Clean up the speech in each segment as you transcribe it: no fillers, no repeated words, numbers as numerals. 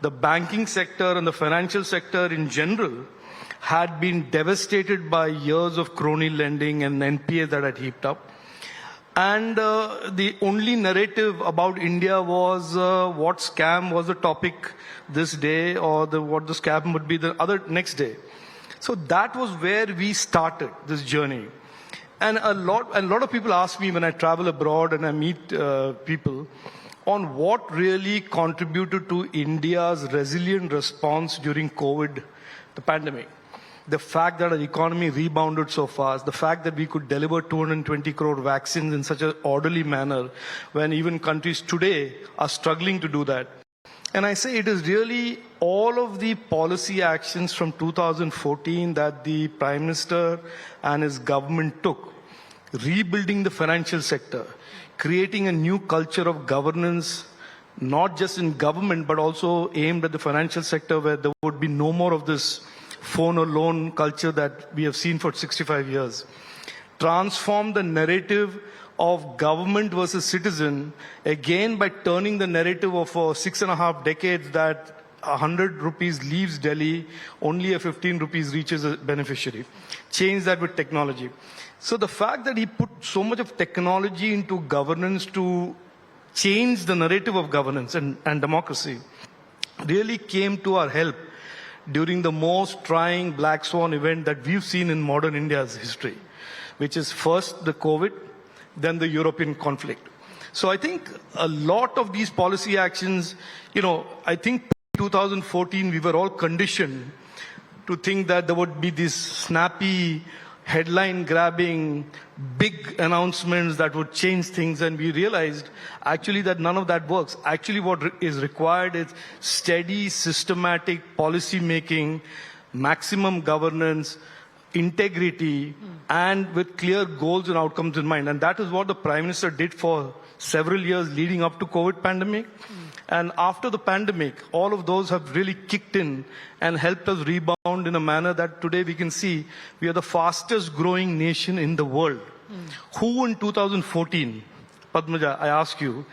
the banking sector and the financial sector in general had been devastated by years of crony lending and NPA that had heaped up. And the only narrative about India was what scam was the topic this day, or what the scam would be the other next day. So that was where we started this journey. And a lot of people ask me when I travel abroad and I meet people on what really contributed to India's resilient response during COVID, the pandemic. The fact that our economy rebounded so fast, the fact that we could deliver 220 crore vaccines in such an orderly manner when even countries today are struggling to do that. And I say it is really all of the policy actions from 2014 that the Prime Minister and his government took, rebuilding the financial sector, creating a new culture of governance, not just in government, but also aimed at the financial sector, where there would be no more of this phone or loan culture that we have seen for 65 years. Transform the narrative of government versus citizen, again by turning the narrative of 6.5 decades that 100 rupees leaves Delhi, only a 15 rupees reaches a beneficiary. Change that with technology. So the fact that he put so much of technology into governance to change the narrative of governance and democracy really came to our help during the most trying black swan event that we've seen in modern India's history, which is first the COVID, then the European conflict. So I think a lot of these policy actions, I think 2014 we were all conditioned to think that there would be these snappy, headline-grabbing, big announcements that would change things, and we realized actually that none of that works. Actually, what is required is steady, systematic policy making, maximum governance, integrity, and with clear goals and outcomes in mind. And that is what the Prime Minister did for several years leading up to COVID pandemic. And after the pandemic, all of those have really kicked in and helped us rebound in a manner that today we can see we are the fastest growing nation in the world. Who in 2014, Padmaja, I ask you,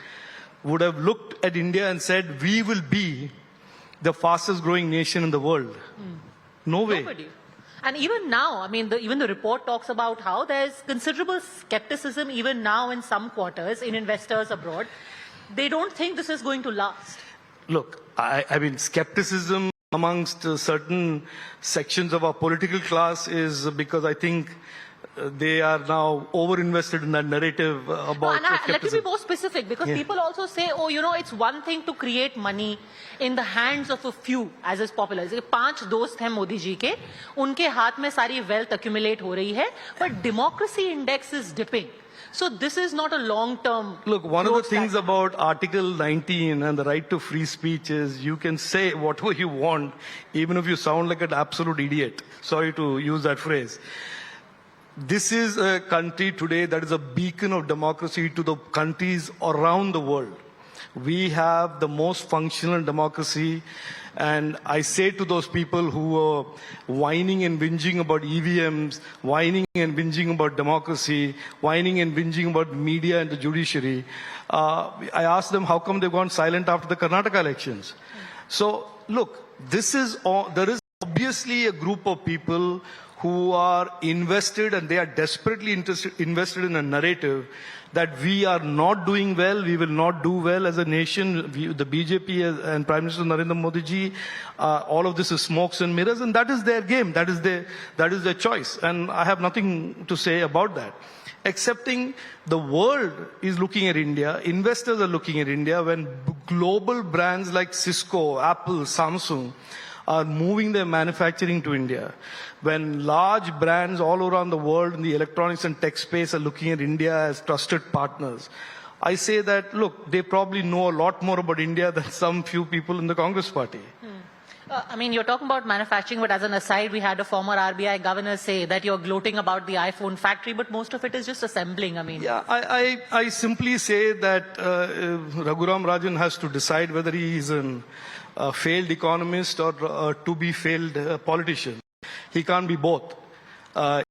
would have looked at India and said, we will be the fastest growing nation in the world? No way. Nobody. And even now, even the report talks about how there's considerable skepticism even now in some quarters in investors abroad. They don't think this is going to last. Look, skepticism amongst certain sections of our political class is because I think they are now over-invested in that narrative about skepticism. Let me be more specific, because people also say, it's one thing to create money in the hands of a few, as is popular. 5 दोस्त हैं मोदी जी के, उनके हाथ में सारी wealth accumulate हो रही है, but democracy index is dipping. So this is not a long-term. Look, one of the things about Article 19 and the right to free speech is you can say whatever you want, even if you sound like an absolute idiot. Sorry to use that phrase. This is a country today that is a beacon of democracy to the countries around the world. We have the most functional democracy. And I say to those people who are whining and whinging about EVMs, whining and whinging about democracy, whining and whinging about media and the judiciary, I ask them how come they've gone silent after the Karnataka elections. So look, there is obviously a group of people who are invested, and they are desperately invested in a narrative that we are not doing well, we will not do well as a nation. The BJP and Prime Minister Narendra Modi ji, all of this is smokes and mirrors, and that is their game, that is their choice. And I have nothing to say about that. Accepting the world is looking at India, investors are looking at India, when global brands like Cisco, Apple, Samsung are moving their manufacturing to India. When large brands all around the world in the electronics and tech space are looking at India as trusted partners, I say that, look, they probably know a lot more about India than some few people in the Congress party. You're talking about manufacturing, but as an aside, we had a former RBI governor say that you're gloating about the iPhone factory, but most of it is just assembling. Yeah, I simply say that Raghuram Rajan has to decide whether he is a failed economist or a to-be failed politician. He can't be both.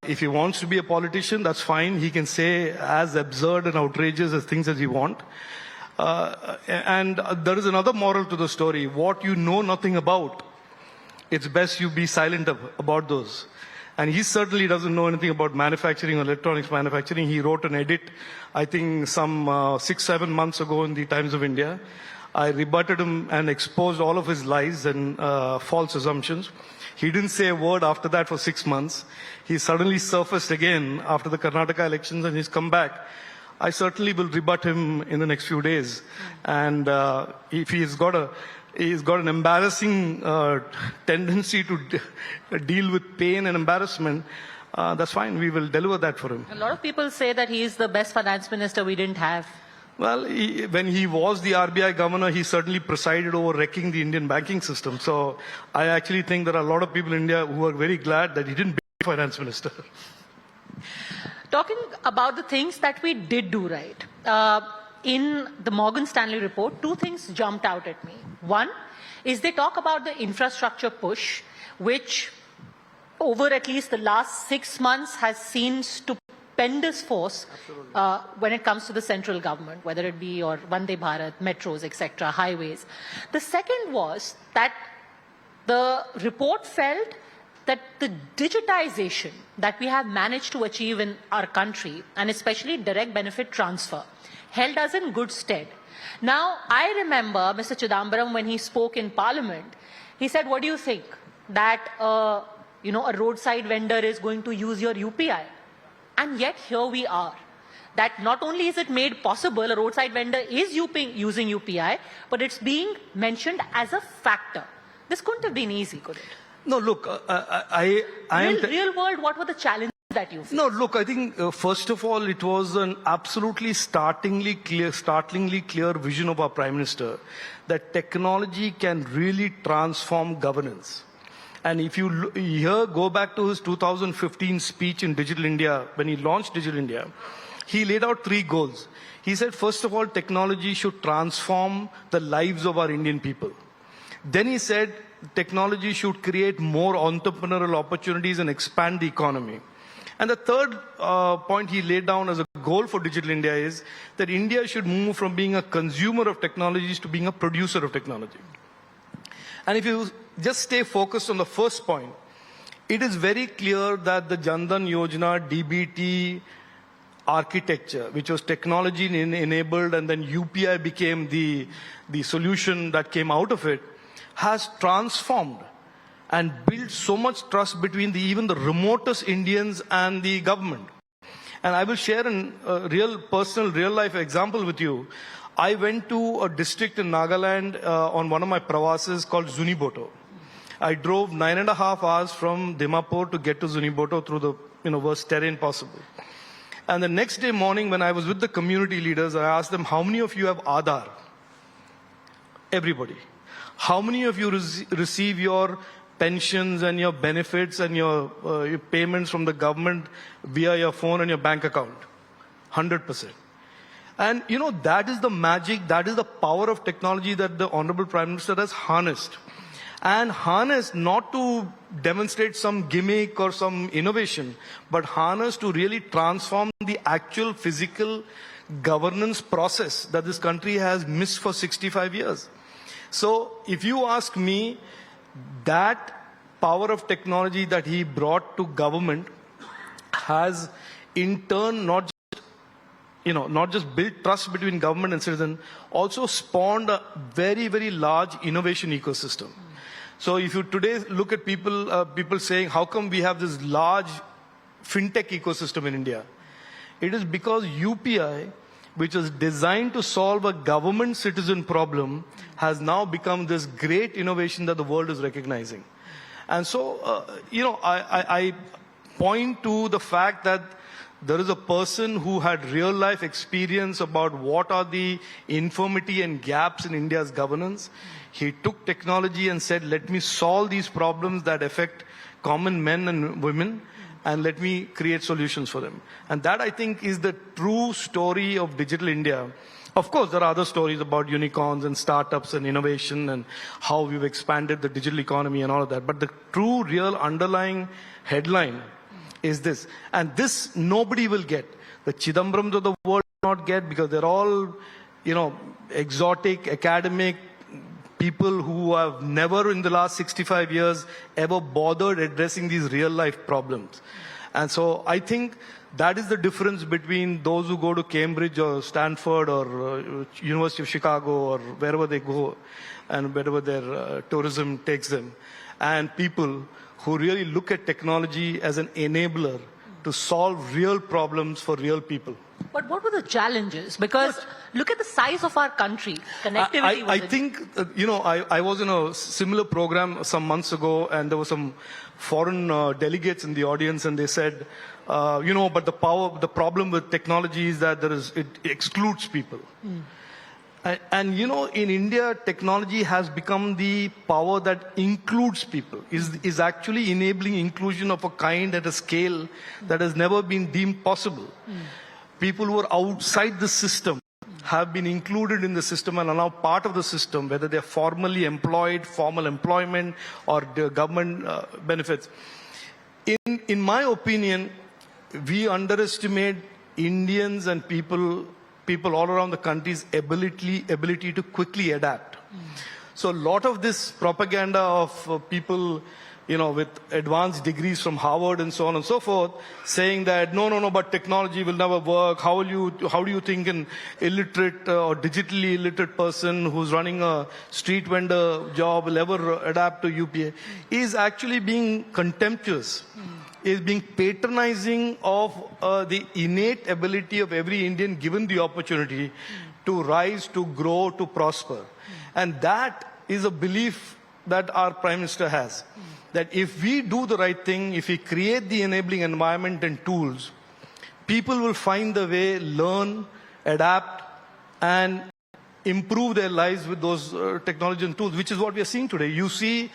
If he wants to be a politician, that's fine. He can say as absurd and outrageous as things as he wants. And there is another moral to the story. What you know nothing about, it's best you be silent about those. And he certainly doesn't know anything about manufacturing or electronics manufacturing. He wrote an edit, I think some 6-7 months ago in the Times of India. I rebutted him and exposed all of his lies and false assumptions. He didn't say a word after that for 6 months. He suddenly surfaced again after the Karnataka elections and he's come back. I certainly will rebut him in the next few days. And if he's got an embarrassing tendency to deal with pain and embarrassment, that's fine. We will deliver that for him. A lot of people say that he is the best finance minister we didn't have. Well, when he was the RBI governor, he certainly presided over wrecking the Indian banking system. So I actually think there are a lot of people in India who are very glad that he didn't be finance minister. Talking about the things that we did do right. In the Morgan Stanley report, two things jumped out at me. One is they talk about the infrastructure push, which over at least the last 6 months has seen stupendous force when it comes to the central government, whether it be or Vande Bharat, metros, etc., highways. The second was that the report felt that the digitization that we have managed to achieve in our country, and especially direct benefit transfer, held us in good stead. Now, I remember Mr. Chidambaram, when he spoke in Parliament, he said, what do you think? That a roadside vendor is going to use your UPI? And yet here we are. That not only is it made possible, a roadside vendor is using UPI, but it's being mentioned as a factor. This couldn't have been easy, could it? No, look, Real world, what were the challenges that you faced? No, look, I think first of all, it was an absolutely startlingly clear vision of our Prime Minister that technology can really transform governance. And if you go back to his 2015 speech in Digital India, when he launched Digital India, he laid out 3 goals. He said, first of all, technology should transform the lives of our Indian people. Then he said, technology should create more entrepreneurial opportunities and expand the economy. And the third point he laid down as a goal for Digital India is that India should move from being a consumer of technologies to being a producer of technology. And if you just stay focused on the first point, it is very clear that the Jan Dhan Yojana DBT architecture, which was technology enabled and then UPI became the solution that came out of it, has transformed and built so much trust between even the remotest Indians and the government. And I will share a real life example with you. I went to a district in Nagaland on one of my pravasas called Zuniboto. I drove 9.5 hours from Dimapur to get to Zuniboto through the worst terrain possible. And the next day morning, when I was with the community leaders, I asked them, how many of you have Aadhaar? Everybody. How many of you receive your pensions and your benefits and your payments from the government via your phone and your bank account? 100%. And that is the magic, that is the power of technology that the Honorable Prime Minister has harnessed. And harnessed not to demonstrate some gimmick or some innovation, but harnessed to really transform the actual physical governance process that this country has missed for 65 years. So if you ask me, that power of technology that he brought to government has in turn not just built trust between government and citizen, also spawned a very, very large innovation ecosystem. So if you today look at people saying, how come we have this large fintech ecosystem in India? It is because UPI, which was designed to solve a government citizen problem, has now become this great innovation that the world is recognizing. And so, I point to the fact that there is a person who had real life experience about what are the infirmity and gaps in India's governance. He took technology and said, let me solve these problems that affect common men and women, and let me create solutions for them. And that, I think, is the true story of Digital India. Of course, there are other stories about unicorns and startups and innovation and how we've expanded the digital economy and all of that. But the true, real underlying headline is this. And this nobody will get. The Chidambarams of the world will not get, because they're all exotic, academic people who have never in the last 65 years ever bothered addressing these real life problems. And so I think that is the difference between those who go to Cambridge or Stanford or University of Chicago or wherever they go and wherever their tourism takes them, and people who really look at technology as an enabler to solve real problems for real people. But what were the challenges? Because look at the size of our country. Connectivity I think, I was in a similar program some months ago, and there were some foreign delegates in the audience, and they said, but the problem with technology is that it excludes people. And in India, technology has become the power that includes people, is actually enabling inclusion of a kind at a scale that has never been deemed possible. People who are outside the system have been included in the system and are now part of the system, whether they're formally employed, formal employment, or the government benefits. In my opinion, we underestimate Indians and people all around the country's ability to quickly adapt. So a lot of this propaganda of people, with advanced degrees from Harvard and so on and so forth, saying that no, but technology will never work. How do you think an illiterate or digitally illiterate person who's running a street vendor job will ever adapt to UPA? Is actually being contemptuous. Is being patronizing of the innate ability of every Indian given the opportunity to rise, to grow, to prosper. And that is a belief that our Prime Minister has. That if we do the right thing, if we create the enabling environment and tools, people will find the way, learn, adapt, and improve their lives with those technology and tools, which is what we are seeing today. You see,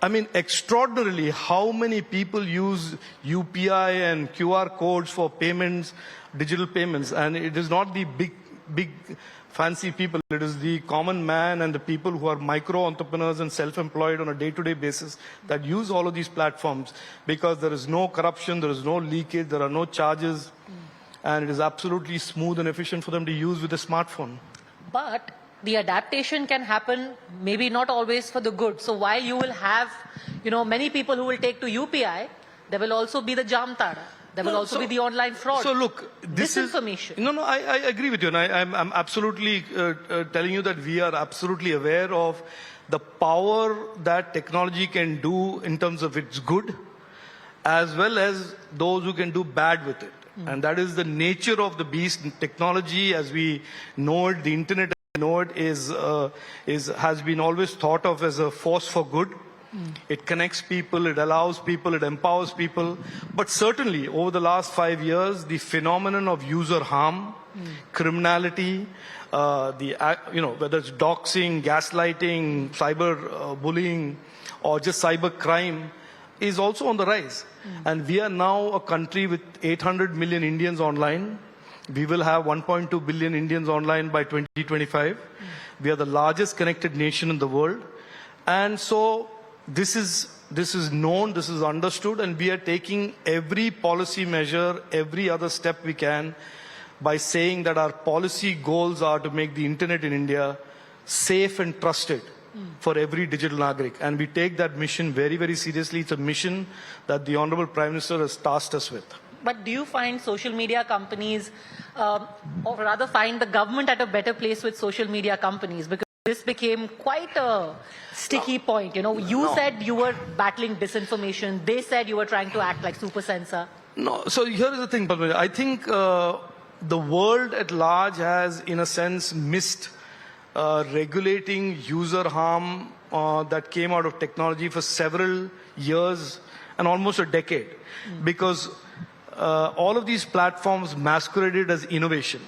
extraordinarily how many people use UPI and QR codes for payments, digital payments. And it is not the big fancy people. It is the common man and the people who are micro entrepreneurs and self-employed on a day-to-day basis that use all of these platforms, because there is no corruption, there is no leakage, there are no charges, and it is absolutely smooth and efficient for them to use with a smartphone. But the adaptation can happen, maybe not always for the good. So while you will have, many people who will take to UPI, there will also be the Jamtara. There will also be the online fraud. So look, this disinformation. I agree with you. And I'm absolutely telling you that we are absolutely aware of the power that technology can do in terms of its good, as well as those who can do bad with it. And that is the nature of the beast. Technology, as we know it, the internet has been always thought of as a force for good. It connects people, it allows people, it empowers people. But certainly, over the last 5 years, the phenomenon of user harm, criminality, whether it's doxing, gaslighting, cyber bullying, or just cyber crime, is also on the rise. And we are now a country with 800 million Indians online. We will have 1.2 billion Indians online by 2025. We are the largest connected nation in the world. And so this is known, this is understood, and we are taking every policy measure, every other step we can by saying that our policy goals are to make the internet in India safe and trusted for every digital Nagrik. And we take that mission very, very seriously. It's a mission that the Honorable Prime Minister has tasked us with. But do you find social media companies, or rather find the government at a better place with social media companies? Because this became quite a sticky point. You said you were battling disinformation. They said you were trying to act like super censor. No, so here is the thing, Padma. I think the world at large has, in a sense, missed regulating user harm that came out of technology for several years and almost a decade. Because all of these platforms masqueraded as innovation.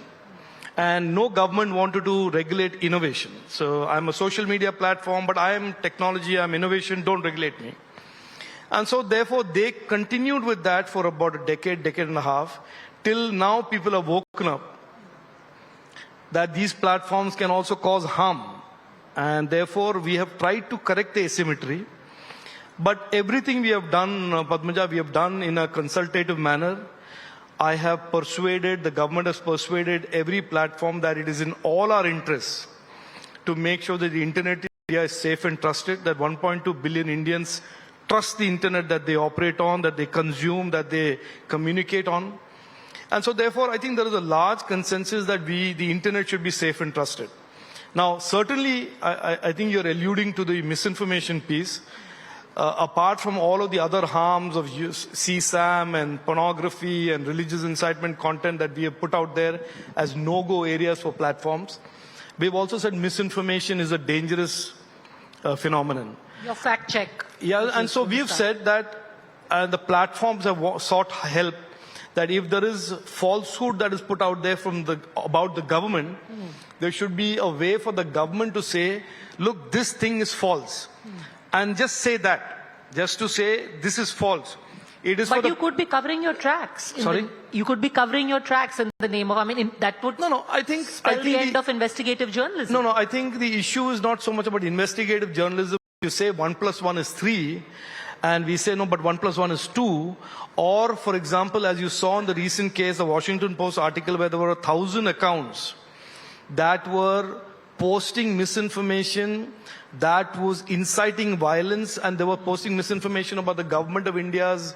And no government wanted to regulate innovation. So I'm a social media platform, but I am technology, I'm innovation, don't regulate me. And so therefore they continued with that for about a decade and a half, till now people have woken up that these platforms can also cause harm. And therefore we have tried to correct the asymmetry. But everything we have done, Padmaja, we have done in a consultative manner. I have persuaded, the government has persuaded every platform that it is in all our interests to make sure that the internet in India is safe and trusted, that 1.2 billion Indians trust the internet that they operate on, that they consume, that they communicate on. And so therefore, I think there is a large consensus that the internet should be safe and trusted. Now, certainly, I think you're alluding to the misinformation piece. Apart from all of the other harms of CSAM and pornography and religious incitement content that we have put out there as no-go areas for platforms, we've also said misinformation is a dangerous phenomenon. Your fact check. Yeah, and so we've said that the platforms have sought help, that if there is falsehood that is put out there about the government, there should be a way for the government to say, look, this thing is false. And just say that, just to say this is false. It is. But you could be covering your tracks. Sorry? You could be covering your tracks in the name of, that would spell the end of investigative journalism. No, I think the issue is not so much about investigative journalism. You say 1 + 1 is 3, and we say no, but 1 + 1 is 2. Or, for example, as you saw in the recent case, the Washington Post article where there were 1,000 accounts that were posting misinformation that was inciting violence, and they were posting misinformation about the government of India's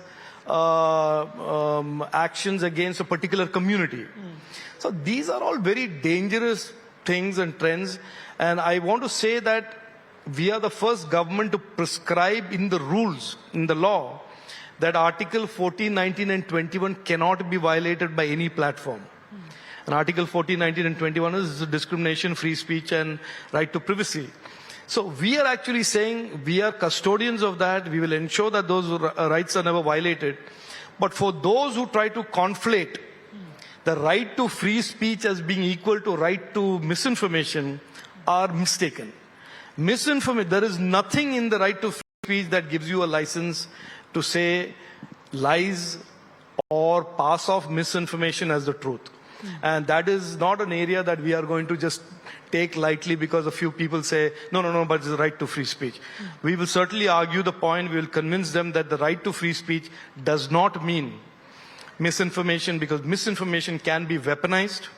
actions against a particular community. So these are all very dangerous things and trends, and I want to say that we are the first government to prescribe in the rules, in the law, that Article 14, 19 and 21 cannot be violated by any platform. And Article 14, 19 and 21 is discrimination, free speech and right to privacy. So we are actually saying we are custodians of that. We will ensure that those rights are never violated. But for those who try to conflate the right to free speech as being equal to right to misinformation are mistaken. There is nothing in the right to free speech that gives you a license to say lies or pass off misinformation as the truth. And that is not an area that we are going to just take lightly because a few people say, no, but it's the right to free speech. We will certainly argue the point. We will convince them that the right to free speech does not mean misinformation, because misinformation can be weaponized.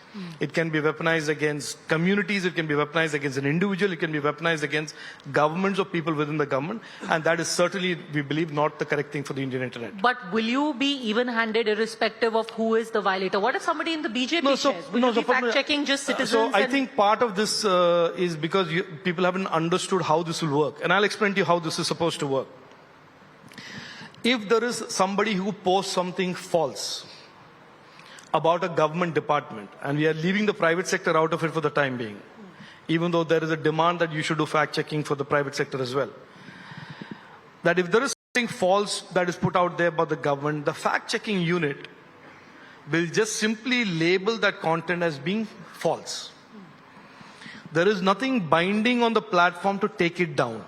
It can be weaponized against communities. It can be weaponized against an individual. It can be weaponized against governments or people within the government. And that is certainly, we believe, not the correct thing for the Indian internet. But will you be even-handed irrespective of who is the violator? What if somebody in the BJP says? Will you be fact-checking just citizens? So I think part of this is because people haven't understood how this will work. And I'll explain to you how this is supposed to work. If there is somebody who posts something false about a government department, and we are leaving the private sector out of it for the time being, even though there is a demand that you should do fact-checking for the private sector as well, that if there is something false that is put out there by the government, the fact-checking unit will just simply label that content as being false. There is nothing binding on the platform to take it down.